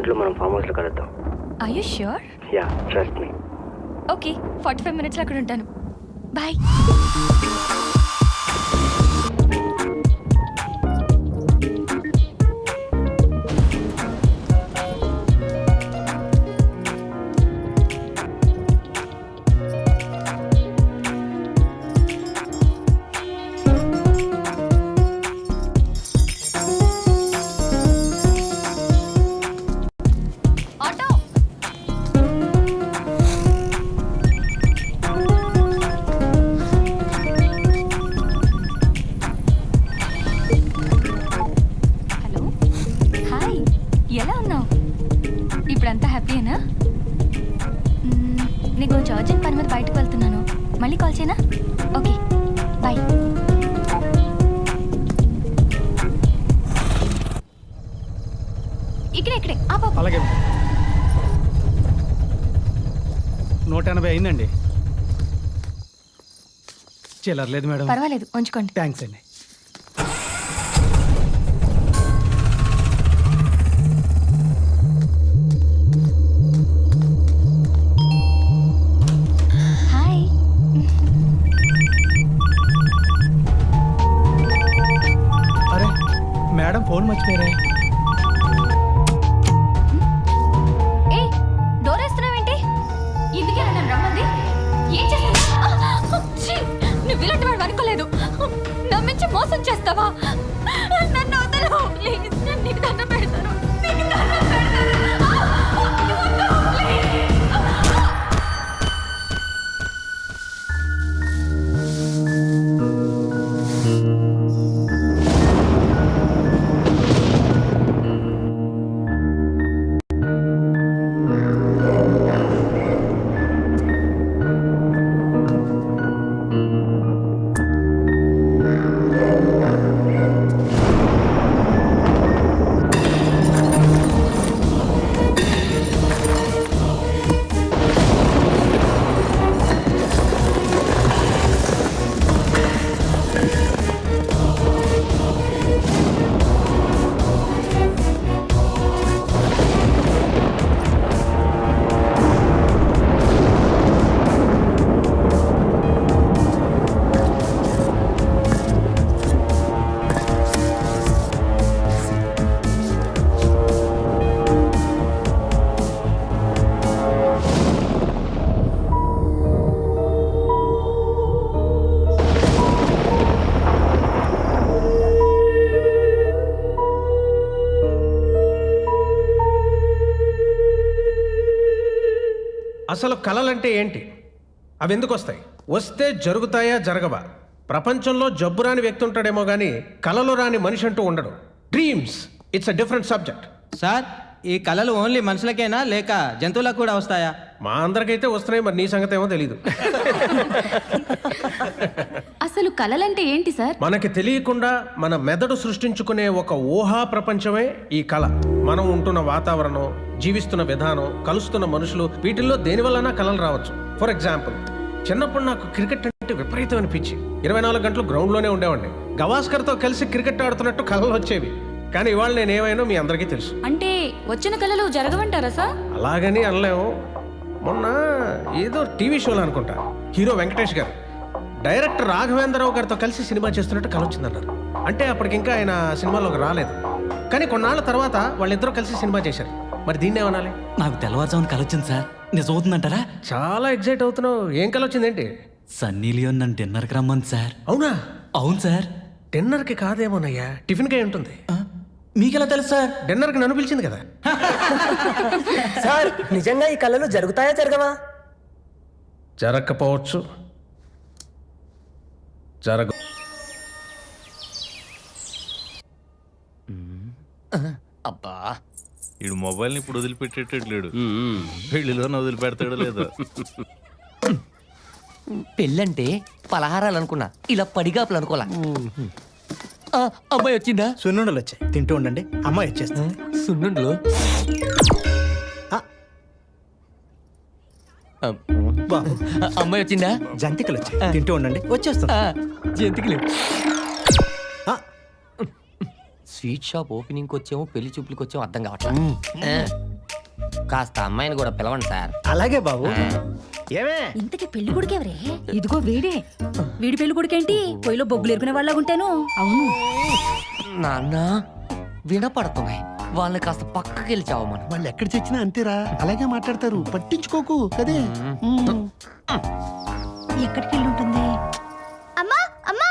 గంటలు మనం ఫామ్ హౌస్లో కలుద్దాం. Are you sure? Yeah, trust me. Okay, 45 minutes అక్కడ ఉంటాను. బాయ్. ఇప్పుడంతా హ్యాపీయేనా? నీకు కొంచెం అర్జెంట్ పని మీద బయటకు వెళ్తున్నాను, మళ్ళీ కాల్ చేయనా? Okay bye. ఇక్కడే అలాగే 180 అయిందండి. చిల్లర్లేదు మేడం. పర్వాలేదు, ఉంచుకోండి. థ్యాంక్స్ అండి. మేడం ఫోన్ మర్చిపోయారే. ఏ డోర్ వేస్తున్నావేంటి? ఇందుకే నన్ను రమ్మంది. ఏం చేస్తావు? నువ్వు ఇలాంటి వాడు అనుకోలేదు. నమ్మించి మోసం చేస్తావా? నన్ను వదలు ప్లీజ్. నేను నీకు దండం పెడతాను. అసలు కళలంటే ఏంటి? అవి ఎందుకు వస్తాయి? వస్తే జరుగుతాయా జరగవా? ప్రపంచంలో జబ్బు రాని వ్యక్తి ఉంటాడేమో కానీ కళలు రాని మనిషి అంటూ ఉండడు. Dreams it's a different subject. Sir, ఈ కళలు ఓన్లీ మనుషులకేనా లేక జంతువులకు కూడా వస్తాయా? మా అందరికైతే వస్తున్నాయి, మరి నీ సంగతి ఏమో తెలీదు. అసలు కళలంటే ఏంటి సార్? మనకి తెలియకుండా మన మెదడు సృష్టించుకునే ఒక ఊహా ప్రపంచమే ఈ కళ. మనం ఉంటున్న వాతావరణం, జీవిస్తున్న విధానం, కలుస్తున్న మనుషులు, వీటిల్లో దేనివల్లనా కళలు రావచ్చు. ఫర్ ఎగ్జాంపుల్, చిన్నప్పుడు నాకు క్రికెట్ అంటే విపరీతమైన పిచ్చి. 24 గంటలు గ్రౌండ్లోనే ఉండేవాడిని. గవాస్కర్తో కలిసి క్రికెట్ ఆడుతున్నట్టు కళలు వచ్చేవి. కానీ ఇవాళ నేనేమైనా మీ అందరికీ తెలుసు. అంటే వచ్చిన కళలు జరగవంటారా సార్? అలాగని అనలేము. మొన్న ఏదో టీవీ షోలో అనుకుంటా, హీరో వెంకటేష్ గారు డైరెక్టర్ రాఘవేంద్రరావు గారితో కలిసి సినిమా చేస్తున్నట్టు కళ వచ్చిందన్నారు. అంటే అప్పటికింకా ఆయన సినిమాలోకి రాలేదు, కానీ కొన్నాళ్ళ తర్వాత వాళ్ళిద్దరూ కలిసి సినిమా చేశారు. మరి దీన్ని ఏమనాలి? నాకు తెల్లవారుజామున కళ వచ్చింది సార్. నిజం అవుతుందంటారా? చాలా ఎగ్జైట్ అవుతున్నావు. ఏం కళ వచ్చిందేంటి? సన్నీ లియోన్ నన్ను డిన్నర్కి రమ్మంది సార్. అవునా? అవును సార్. డిన్నర్కి కాదేమోనయ్యా, టిఫిన్కి ఉంటుంది. మీకెలా తెలుసు సార్? డిన్నర్కి నన్ను పిలిచింది కదా. సార్, నిజంగా ఈ కళలు జరుగుతాయా జరగవా? జరగకపోవచ్చు, జరగ. అబ్బా, ఈడు మొబైల్ని ఇప్పుడు వదిలిపెట్టేటట్లేడు. పెళ్లిలో వదిలిపెడతాడో లేదో. పెళ్ళంటే పలహారాలు అనుకున్నా, ఇలా పడిగాపులు అనుకోలా. అమ్మాయి వచ్చిందా? సున్నుండలు వచ్చాయి, తింటూ ఉండండి. అమ్మాయి వచ్చేస్తుంది. సున్నుండలు? బాబు, అమ్మాయి వచ్చిందా? జంతికలు వచ్చాయి, తింటూ ఉండండి. వచ్చేస్తుంది. జంతికలు. స్వీట్ షాప్ ఓపెనింగ్కి వచ్చాము, పెళ్లి చూపులకి వచ్చాము, అర్థం కావట్లేదు. కాస్త అమ్మాయిని కూడా పిలవండి సార్. అలాగే బాబు. ఏమే ఇంతకీ పెళ్లి కొడుకు ఎవరే? ఇదిగో వీడే. వీడి పెళ్లి కొడుకేంటి పొయ్యిలో బొగ్గులు ఎరుకునే వాళ్ళ ఉంటాను. అవును. నాన్న వినపడుతున్నాయి, వాళ్ళని కాస్త పక్కకి వెళ్ళి చావమను. వాళ్ళు ఎక్కడ చచ్చినా అంతేరా, అలాగే మాట్లాడతారు, పట్టించుకోకు కదే. ఎక్కడికి వెళ్ళి ఉంటుంది? అమ్మా అమ్మా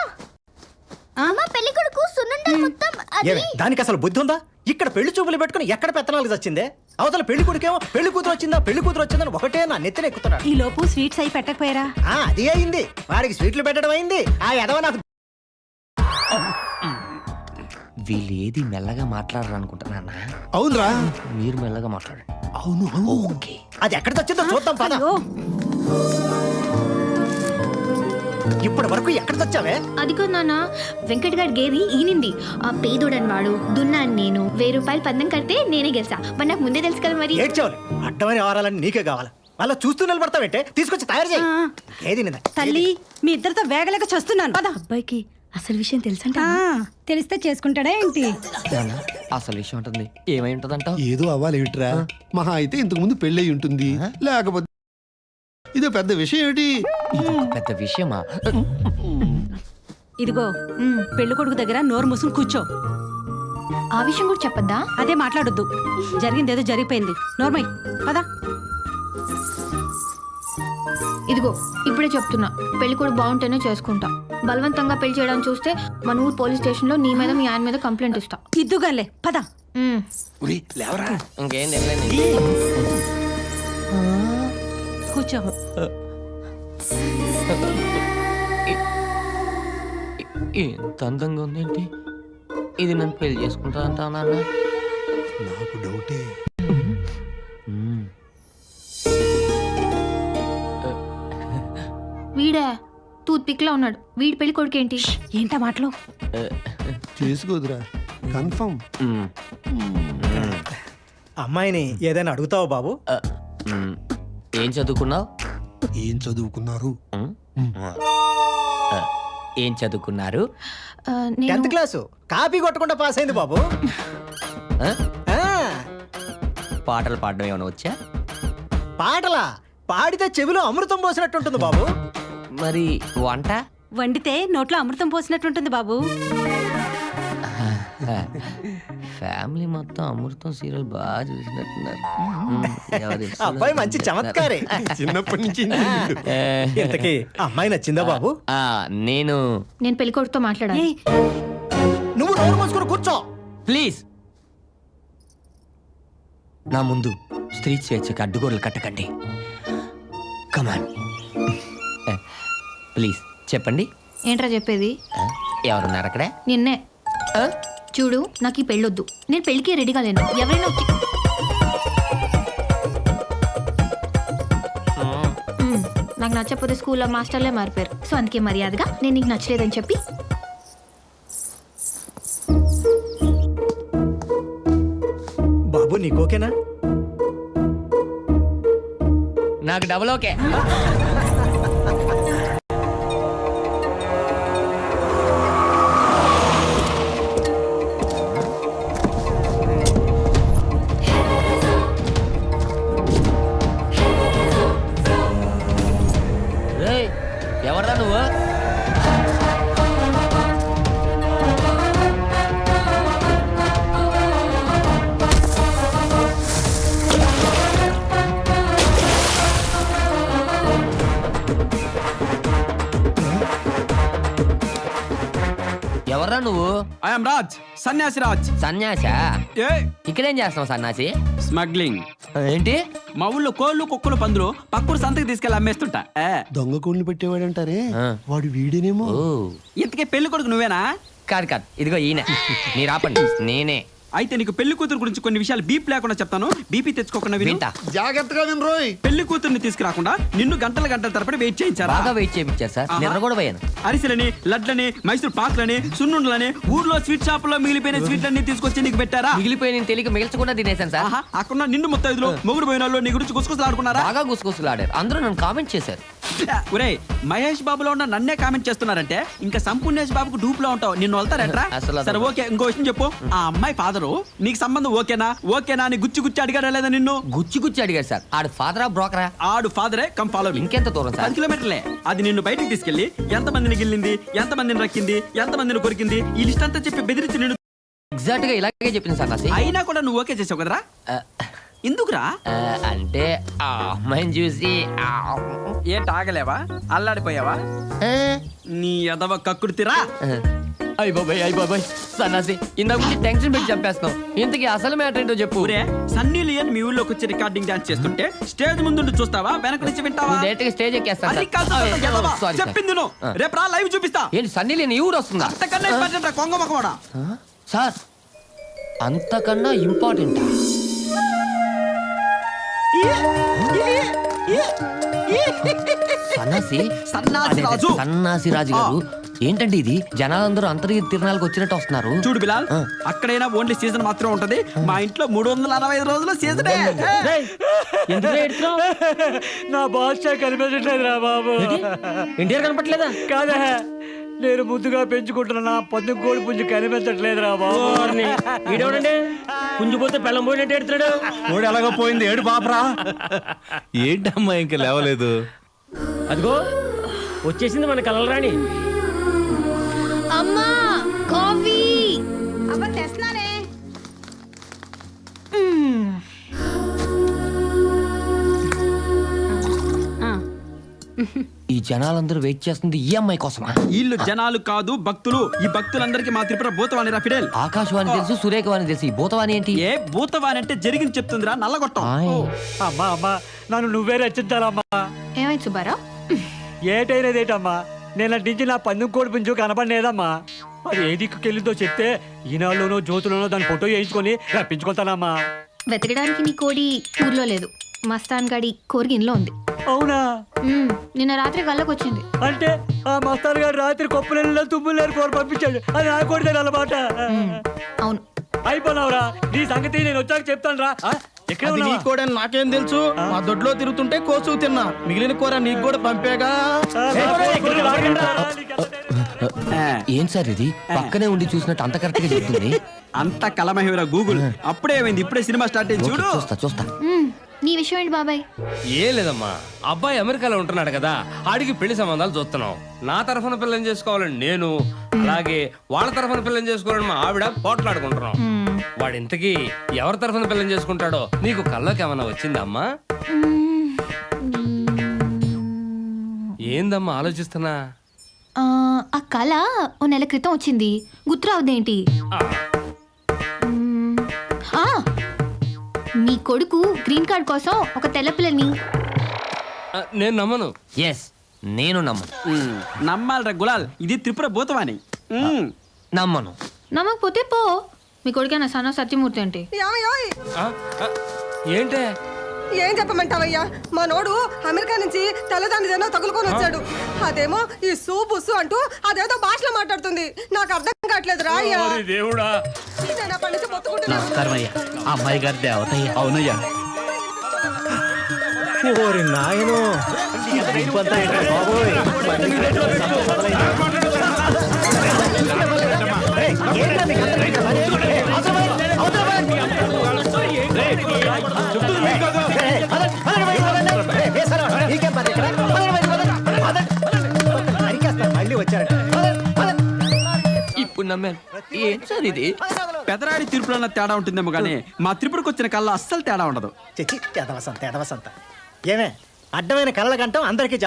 అమ్మా పెళ్లి కొడుకు సున్నుండలు మొత్తం ఏమే దానికి అసలు బుద్ధి ఉందా? ఇక్కడ పెళ్లి చూపులు పెట్టుకుని ఎక్కడ పెత్తనాలకు వచ్చిందే? అవతల పెళ్లి కొడుకేమో పెళ్లి కూతురు వచ్చిందని ఒకటే నా నెత్తిన ఎక్కుతున్నాడు. ఈ లోపు స్వీట్స్ అయి పెట్టకపోయారా? అది అయింది, వాడికి స్వీట్లు పెట్టడం అయింది. ఆ ఎదవ నాకు వీళ్ళు ఏది మెల్లగా మాట్లాడరు అనుకుంటున్నా. అవునరా, మీరు మెల్లగా మాట్లాడండి. అవును అవును. ఓకే. అది ఎక్కడ వచ్చిందో చూద్దాం పద. అయ్యో, ఇప్పటి వరకు ఎక్కడ వచ్చావే? అదిగో నాన్న, వెంకట్ గారి గేది ఈనింది. ఆ పేదోడని వాడు దున్నాను నేను. 1000 రూపాయలు పందెం కడితే నేనే గెలిచా. మరి నాకు ముందే తెలుసు కదా మరి. ఏడ్చేవాలి, అడ్డమని ఆరాలని నీకే కావాలా? అలా చూస్తూ నిలబడతావేంటే? తీసుకొచ్చి తయారు చేయి. ఏది నిన్న తల్లి మీ ఇద్దరితో వేగలేక చస్తున్నాను. పద. అబ్బాయికి అసలు విషయం తెలుసంట. తెలిస్తే చేసుకుంటాడా ఏంటి? నాన్న, అసలు విషయం ఉంటుంది ఏమై ఉంటదంటావు? ఏదో అవ్వాలి ఏమిట్రా, మహా అయితే ఇంతకు ముందు పెళ్ళయి ఉంటుంది, లేకపోతే ఇదో పెద్ద విషయం ఏమిటి? పెద్ద విషయమా? ఇదిగో పెళ్లి కొడుకు దగ్గర నోరు మూసుకుని కూర్చో. ఆ విషయం కూడా చెప్పద్దా? అదే మాట్లాడొద్దు. జరిగింది ఏదో జరిగిపోయింది. నోర్మై పదా. ఇదిగో ఇప్పుడే చెప్తున్నా, పెళ్లి కొడుకు బాగుంటేనే చేసుకుంటా. బలవంతంగా పెళ్లి చేయడానికి చూస్తే మన ఊరు పోలీస్ స్టేషన్ లో నీ మీద మీ ఆయన మీద కంప్లైంట్ ఇస్తా. ఇద్దుగాలే పద. లేవరా, ఇంకేం తెలియదు. కూర్చో. ఎంత అందంగా ఉందేంటి ఇది? నన్ను పెళ్లి చేసుకుంటా అంటావు నాన్న? నాకు డౌటే. వీడే టూత్ పిక్ లో ఉన్నాడు. వీడి పెళ్లి కొడుకు ఏంటి? ఏంటా మాటలు? చేసుకోదురా, కన్ఫర్మ్. అమ్మాయిని ఏదైనా అడుగుతావా బాబు? ఏం చదువుకున్నావు? ఏం చదువుకున్నారు? ఏం చదువుకున్నారు? నేను 10th క్లాసు కాపీ కొట్టకుండా పాస్ అయింది బాబు. ఆ? ఆ, పాటలు పాడడం ఏమైనా వచ్చా? పాటలా? పాడితే చెవిలో అమృతం పోసినట్టు ఉంటుంది బాబు. మరి వంట? వండితే నోట్లో అమృతం పోసినట్టుంటుంది బాబు. ఫ్యామిలీ మొత్తం అమృతం సీరియల్ బాగా చూసినట్టున్నారు. ఎవరు అబ్బాయి మంచి చమత్కారే. చిన్నప్పటి నుంచి ఇంతకీ అమ్మాయి నచ్చిందా బాబు? నేను పెళ్లి కొడుకుతో మాట్లాడాలి. ఏయ్, నువ్వు నోరు మూసుకుని కూర్చో. ప్లీజ్ నా ముందు స్త్రీ స్వేచ్ఛకి అడ్డుగోడలు కట్టకండి. కమాన్ ప్లీజ్ చెప్పండి. ఏంట్రా చెప్పేది? ఎవరున్నారు అక్కడ? నిన్నే. చూడు, నాకు ఈ పెళ్ళొద్దు. నేను పెళ్లికి రెడీగా లేను. ఎవరైనా వచ్చి నాకు నచ్చకపోతే స్కూల్లో మాస్టర్లే మారిపోయారు. సో అందుకే మర్యాదగా నేను నీకు నచ్చలేదని చెప్పి బాబు నీకు ఓకేనా? నాకు డబుల్ ఓకే. ఎవర్రా నువ్వు? ఎవర్రా నువ్వు? ఐఎమ్ రాజ్, సన్యాసి రాజ్. సన్యాసా? ఏ ఇక్కడేం చేస్తున్నావు సన్యాసి? స్మగ్లింగ్. ఏంటి? మా ఊళ్ళో కోళ్ళు కుక్కలు పందులు పక్కూరు సంతకి తీసుకెళ్ళి అమ్మేస్తుంటా. దొంగ కోళ్ళు పెట్టేవాడంటారే, వాడు వీడేనేమో. ఓ ఇంతకీ పెళ్లి కొడుకు నువ్వేనా? కాదు కాదు, ఇదిగో ఈయన. మీరు ఆపండి, నేనే. అయితే నీకు పెళ్లి కూతురు గురించి కొన్ని విషయాలు బీప్ లేకుండా చెప్తాను. బీపీ తెచ్చుకోకుండా విను. వింటా. జాగ్రత్తగా వినరోయ్. పెళ్లి కూతుర్ని తీసుకురాకుండా నిన్ను గంటల గంటల తరబడి వెయిట్ చేయించారా? బాగా వెయిట్ చేయించారు సార్, నిద్ర కూడా పోయాను. అరిసెలని, లడ్లని, మైసూర్ పాకులని, సున్నుండలని, ఊర్లో స్వీట్ షాప్ లో మిగిలిపోయిన స్వీట్లన్నీ తీసుకొచ్చి నీకు పెట్టారా? మిగిలిపోయి నేను తెలియక మిగిల్చకుండా తినేశాను సార్. ఆహా, అక్కడ నిండు మొత్తం ఐదులో మొగుడు పోయిన వాళ్ళు నీ గురించి గుసగుసలాడుకున్నారా? బాగా గుసగుసలాడారు, అందరూ నన్ను కామెంట్ చేశారు. ఒరే మహేష్ బాబులో ఉన్న నన్నే కామెంట్ చేస్తున్నారంటే ఇంకా సంపూర్ణేష్ బాబుకు డూప్ లో ఉంటావు. నిన్ను వెళ్తారంట్రా? అసలు సరే ఓకే, ఇంకో విషయం చెప్పు. ఆ అమ్మాయి ఫాదరు నీకు సంబంధం ఓకేనా అని గుచ్చి అడిగాడా లేదా నిన్ను? గుచ్చి అడిగాడు సార్. ఆడు ఫాదరా బ్రోకరా? ఆడు ఫాదరే కమ్ ఫాలో మీ. ఇంకెంత దూరం సార్? 10 కిలోమీటర్లే. అది నిన్ను బయటికి తీసుకెళ్లి ఎంతమందిని గిల్లింది, ఎంతమందిని రక్కింది, ఎంతమందిని కొరికింది ఈ లిస్ట్ అంతా చెప్పి బెదిరించి నిన్ను. ఎగ్జాక్ట్ గా ఇలాగే చెప్పింది సన్నాసి. అయినా కూడా నువ్వు ఓకే చేసావు కదరా? ఎందుకురా? అంటే ఆ అమ్మాయిని చూసి ఏ తాగలేవా? అల్లాడిపోయావా? నీ ఎదవ కక్కుర్తిరా. అయ్య బాబాయ్ సన్నాసి ఇందాక నుంచి టెన్షన్ పెట్టి చంపేస్తున్నావు. ఇంతకీ అసలు మ్యాటర్ ఏంటో చెప్పు. ఊరే సన్నీ లియోన్ మీ ఊళ్ళోకి వచ్చి రికార్డింగ్ డాన్స్ చేస్తుంటే స్టేజ్ ముందు చూస్తావా, వెనక నుంచి వింటావా? డైరెక్ట్ గా స్టేజ్ ఎక్కేస్తాను అది కాదు సార్. ఎదవ. సారీ చెప్పింది నువ్వు. రేపు రా, లైవ్ చూపిస్తా. ఏంటి సన్నీ లేని ఊరు వస్తుందా? అంతకన్నా ఇంపార్టెంట్ రా కొంగ మొక్కవాడా. సార్ అంతకన్నా ఇంపార్టెంట్ సన్నాసి రాజు. సన్నాసి రాజు గారు ఏంటండి ఇది? జనాలందరూ అంతర్గత తిరణాలకు వచ్చినట్టు వస్తున్నారు. చూడు బిలాల్, అక్కడైనా ఓన్లీ సీజన్ మాత్రం ఉంటది. మా ఇంట్లో 365 రోజులు సీజనే. నా భాష కనిపించట్లేదు రా బాబు. ఇండియా కనపట్లేదా? కాదా, నేను ముద్దుగా పెంచుకుంటున్నా పందు కోడి పుంజు కనిపించట్లేదురా బాబు. ఈడేవాడండి పుంజుపోతే పెళ్ళం పోయినట్టు ఎడుతున్నాడు. కోడి ఎలాగో పోయింది, ఏడు బాపరా. ఏంటమ్మా ఇంకా లేవలేదు? అదిగో వచ్చేసింది మన కలలు రాణి. అమ్మా కాఫీ. అవ్వ తెస్తున్నానే. ఈ జనాలందరూ వెయిట్ చేస్తుంది ఈ అమ్మాయి కోసమా? వీళ్ళు జనాలు కాదు భక్తులు. ఈ భక్తులందరికీ మా త్రిపుర భూతవాణి రా ఫిడేల్. ఆకాశవాణి తెలుసు, సురేఖవాణి తెలుసు, ఈ భూతవాణి ఏంటి? ఏ భూతవాణి అంటే జరిగింది చెప్తుందిరా నల్లగొట్టం. అమ్మా నన్ను నువ్వే రచించాలమ్మా. ఏమైంది సుబ్బారావు? ఏటైనదేటమ్మా, నేను నటించి నా పందెం కోడి పుంజు కనపడలేదమ్మా. అది ఏ దిక్కుకెళ్ళిందో చెప్తే ఈనాడులోనో జ్యోతులోనో దాని ఫోటో వేయించుకొని రప్పించుకుంటానమ్మా. వెతకడానికి నీ కోడి ఊర్లో లేదు, మస్తాన్ గడి కోరిగి ఇంట్లో ఉంది. అవునా? నిన్న రాత్రి కళ్ళకొచ్చింది. అంటే ఆ మస్తాన్ గారు రాత్రి కొప్పులలో తుమ్ములేరు కూర పంపించాడు. అది నా కొడితే అన్నమాట. అవును. అయిపోయినావురా, నీ సంగతి నేను వచ్చాక చెప్తాను రా. ఎక్కడ అది నీ కూడా నాకేం తెలుసు? మా దొడ్లో తిరుగుతుంటే కోసు తిన్నా, మిగిలిన కూర నీకు కూడా పంపేగా. ఏం సార్ ఇది? పక్కనే ఉండి చూసినట్టు అంత కరెక్ట్ గా చెప్తుంది. అంత కలమహివరా గూగుల్. అప్పుడే ఏమైంది, ఇప్పుడే సినిమా స్టార్ట్ అయింది చూడు. చూస్తా నీ విషయం ఏంటి బాబాయ్? ఏ లేదమ్మా, అబ్బాయి అమెరికాలో ఉంటున్నాడు కదా, ఆడికి పెళ్లి సంబంధాలు చూస్తున్నాం. నా తరఫున పిల్లని చేసుకోవాలని నేను, అలాగే వాళ్ళ తరఫున పిల్లని చేసుకోవాలని మా ఆవిడ పోట్లాడుకుంటున్నాం. వాడు ఇంతకీ ఎవరి తరఫున పిల్లని చేసుకుంటాడో నీకు కల్లోకి ఏమన్నా వచ్చిందమ్మా? ఏందమ్మా ఆలోచిస్తున్నా? ఆ కళ ఓ నెల క్రితం వచ్చింది, గుర్తురావుదేంటి? నీ కొడుకు గ్రీన్ కార్డ్ కోసం ఒక తెల్ల పిల్లని. నేను నమ్మను. ఎస్, నేను నమ్మను. నమ్మాలరా గులాల్, ఇది త్రిపుర భూతవాణి. నమ్మను. నమ్మకపోతే పో. మీ కొడుకైనా సన్న సత్యమూర్తి అంటే. ఏంటే? ఏం చెప్పమంటావయ్యా, మా నోడు అమెరికా నుంచి తెల్లదానిదేనో తగులుకొని వచ్చాడు. అదేమో ఈ సూబుస్సు అంటూ అదేదో భాషలో మాట్లాడుతుంది. నాకు అర్థం కావట్లేదు రా అయ్యా. దేవుడా, నేను అప్పటి నుంచి మొత్తుకుంటున్నాను. అమ్మాయి గారి దేవతయ్య. అవునయ్యా. ఓరి నాయనో, బాబోయ్. మళ్ళీ వచ్చారట. ఇప్పుడు నమ్మాను. ఏం సార్ ఇది? పెదరాడి తీర్పులో తేడా ఉంటుందేమో కానీ మా త్రిపురకు వచ్చిన కళ్ళ అస్సలు తేడా ఉండదు. తెదవసంత ఏమే అడ్డమైన కళ్ళ కంటాం అందరికీ